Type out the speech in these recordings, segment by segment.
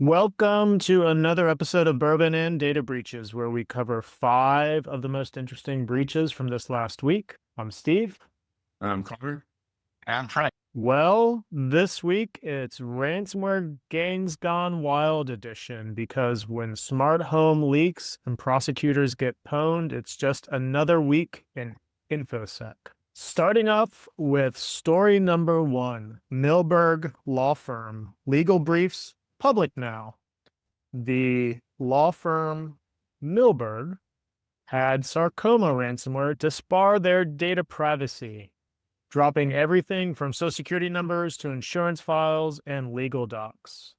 Welcome to another episode of Bourbon and Data Breaches, where we cover 5 of the most interesting breaches from this last week. I'm Steve. I'm Carter. And Frank. Well, this week it's Ransomware Gangs Gone Wild edition, because when smart home leaks and prosecutors get pwned, it's just another week in InfoSec. Starting off with story number 1, Milberg Law Firm, legal briefs public now. The law firm Milberg had sarcoma ransomware to spar their data privacy, dropping everything from social security numbers to insurance files and legal docs.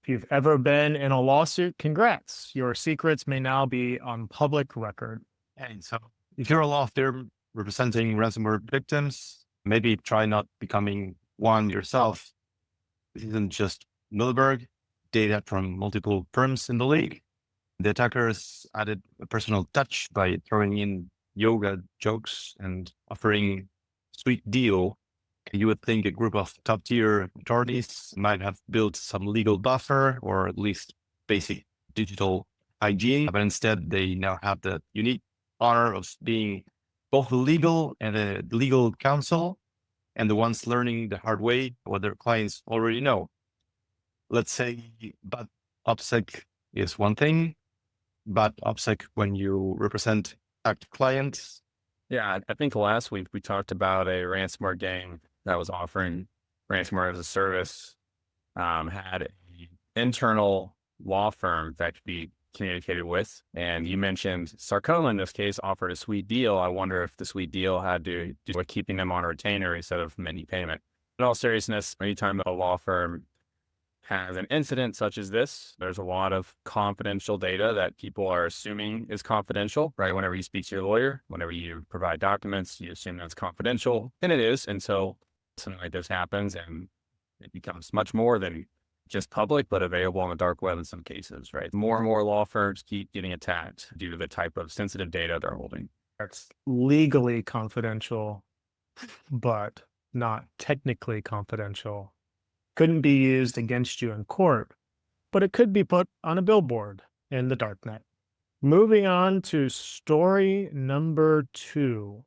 If you've ever been in a lawsuit, congrats. Your secrets may now be on public record. And so if you're a law firm representing ransomware victims, maybe try not becoming one yourself. This isn't just Milberg, data from multiple firms in the league. The attackers added a personal touch by throwing in yoga jokes and offering a sweet deal. You would think a group of top-tier attorneys might have built some legal buffer or at least basic digital hygiene, but instead they now have the unique honor of being both legal and a legal counsel, and the ones learning the hard way what their clients already know. Let's say bad OPSEC is one thing, but OPSEC when you represent attacked clients. Yeah, I think last week we talked about a ransomware gang that was offering ransomware as a service, had an internal law firm that could be communicated with. And you mentioned sarcoma in this case offered a sweet deal. I wonder if the sweet deal had to do with keeping them on a retainer instead of mini payment. In all seriousness, anytime a law firm has an incident such as this, there's a lot of confidential data that people are assuming is confidential, right? Whenever you speak to your lawyer, whenever you provide documents, you assume that's confidential, and it is. And so something like this happens and it becomes much more than just public, but available on the dark web in some cases, right? More and more law firms keep getting attacked due to the type of sensitive data they're holding. It's legally confidential, but not technically confidential. Couldn't be used against you in court, but it could be put on a billboard in the darknet. Moving on to story number 2.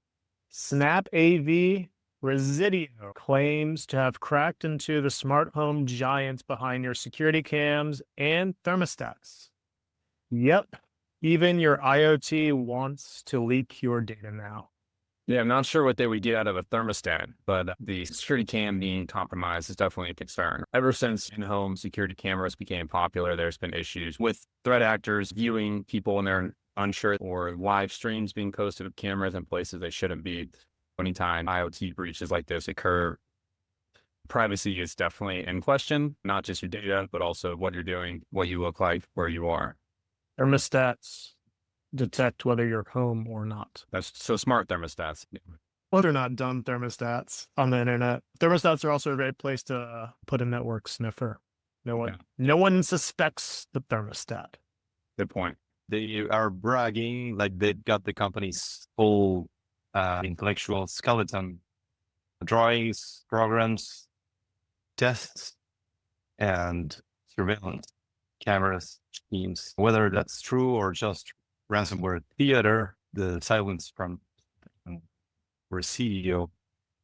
Snap AV Residio claims to have cracked into the smart home giants behind your security cams and thermostats. Yep, even your IoT wants to leak your data now. Yeah, I'm not sure what they would get out of a thermostat, but the security cam being compromised is definitely a concern. Ever since in-home security cameras became popular, there's been issues with threat actors viewing people when they're unsure, or live streams being posted of cameras in places they shouldn't be. Anytime IoT breaches like this occur, privacy is definitely in question, not just your data, but also what you're doing, what you look like, where you are. Thermostats detect whether you're home or not. That's so smart thermostats. Well, they're not dumb thermostats on the internet. Thermostats are also a great place to put a network sniffer. No one suspects the thermostat. Good point. They are bragging like they've got the company's full intellectual skeleton, drawings, programs, tests, and surveillance cameras schemes. Whether that's true or just ransomware theater, the silence from our CEO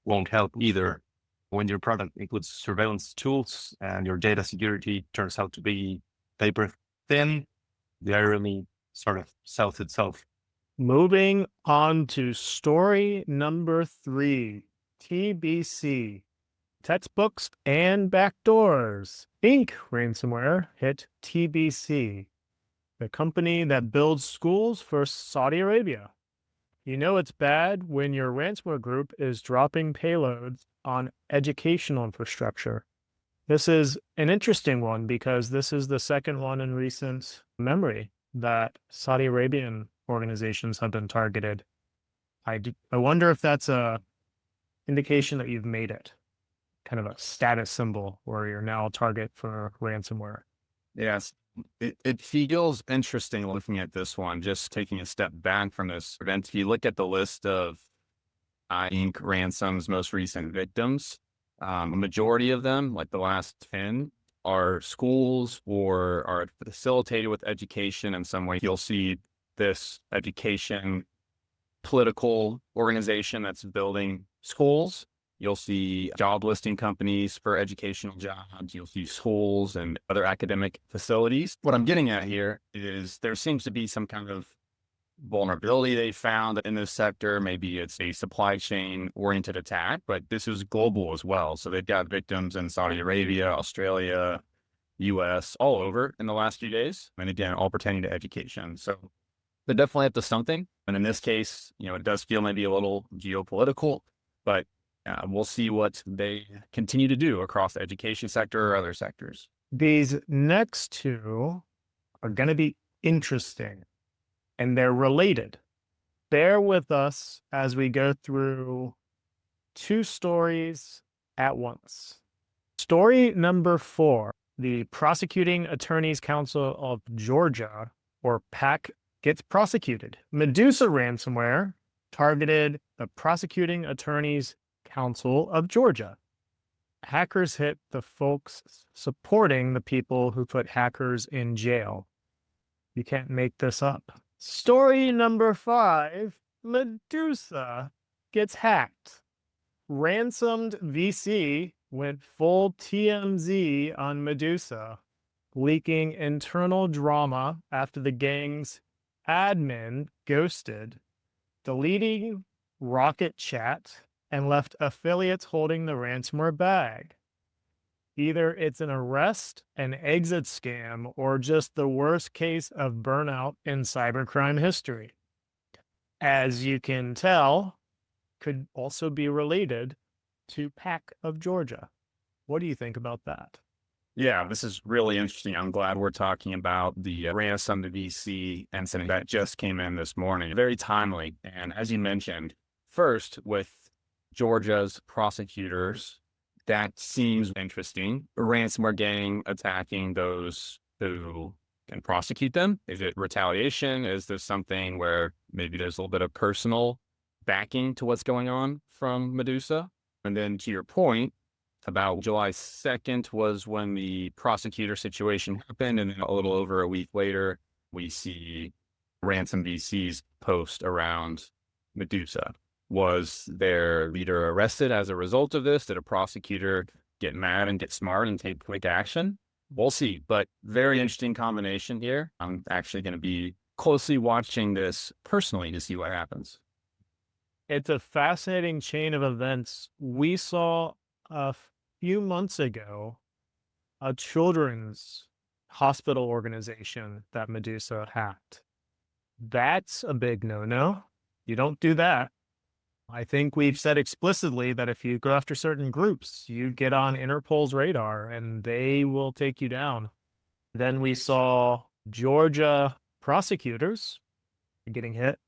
won't help either. When your product includes surveillance tools and your data security turns out to be paper thin, the irony sort of sells itself. Moving on to story number 3, TBC, textbooks and backdoors. Inc. ransomware hit TBC, the company that builds schools for Saudi Arabia. You know it's bad when your ransomware group is dropping payloads on educational infrastructure. This is an interesting one because this is the second one in recent memory that Saudi Arabian organizations have been targeted. I wonder if that's a indication that you've made it, kind of a status symbol where you're now a target for ransomware. Yes. It feels interesting looking at this one, just taking a step back from this event. If you look at the list of Inc. Ransom's most recent victims, A majority of them, like the last 10, are schools or are facilitated with education in some way. You'll see this education political organization that's building schools. You'll see job listing companies for educational jobs. You'll see schools and other academic facilities. What I'm getting at here is there seems to be some kind of vulnerability they found in this sector. Maybe it's a supply chain oriented attack, but this is global as well. So they've got victims in Saudi Arabia, Australia, US, all over in the last few days. And again, all pertaining to education. So they're definitely up to something. And in this case, it does feel maybe a little geopolitical, but we'll see what they continue to do across the education sector or other sectors. These next two are going to be interesting, and they're related. Bear with us as we go through two stories at once. Story number 4, the Prosecuting Attorneys Council of Georgia, or PAC, gets prosecuted. Medusa Ransomware targeted the Prosecuting Attorneys Council of Georgia. Hackers hit the folks supporting the people who put hackers in jail. You can't make this up. Story number 5, Medusa gets hacked. Ransomed VC went full TMZ on Medusa, leaking internal drama after the gang's admin ghosted, deleting Rocket Chat, and left affiliates holding the ransomware bag. Either it's an arrest, an exit scam, or just the worst case of burnout in cybercrime history. As you can tell, could also be related to PAC of Georgia. What do you think about that? Yeah, this is really interesting. I'm glad we're talking about the ransom to VC incident that just came in this morning. Very timely. And as you mentioned, first with Georgia's prosecutors, that seems interesting. A ransomware gang attacking those who can prosecute them. Is it retaliation? Is this something where maybe there's a little bit of personal backing to what's going on from Medusa? And then to your point, about July 2nd was when the prosecutor situation happened. And then a little over a week later, we see Ransom VC's post around Medusa. Was their leader arrested as a result of this? Did a prosecutor get mad and get smart and take quick action? We'll see. But very interesting combination here. I'm actually going to be closely watching this personally to see what happens. It's a fascinating chain of events. We saw a few months ago a children's hospital organization that Medusa hacked. That's a big no-no. You don't do that. I think we've said explicitly that if you go after certain groups, you get on Interpol's radar and they will take you down. Then we saw Georgia prosecutors getting hit.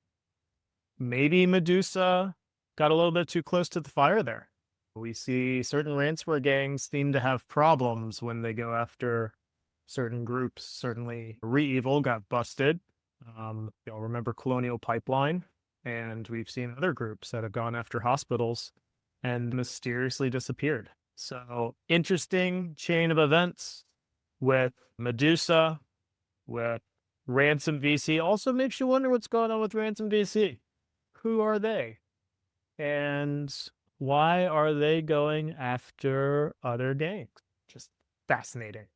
Maybe Medusa got a little bit too close to the fire there. We see certain ransomware gangs seem to have problems when they go after certain groups. Certainly, ReEvil got busted. You'll remember Colonial Pipeline. And we've seen other groups that have gone after hospitals and mysteriously disappeared. So interesting chain of events with Medusa, with Ransom VC. Also makes you wonder what's going on with Ransom VC. Who are they? And why are they going after other gangs? Just fascinating.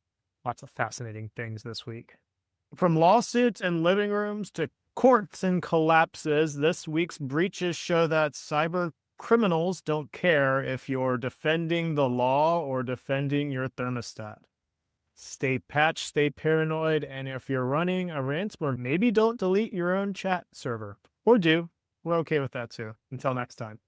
Lots of fascinating things this week. From lawsuits and living rooms to courts and collapses, this week's breaches show that cyber criminals don't care if you're defending the law or defending your thermostat. Stay patched, stay paranoid, and if you're running a ransomware, maybe don't delete your own chat server. Or do. We're okay with that too. Until next time.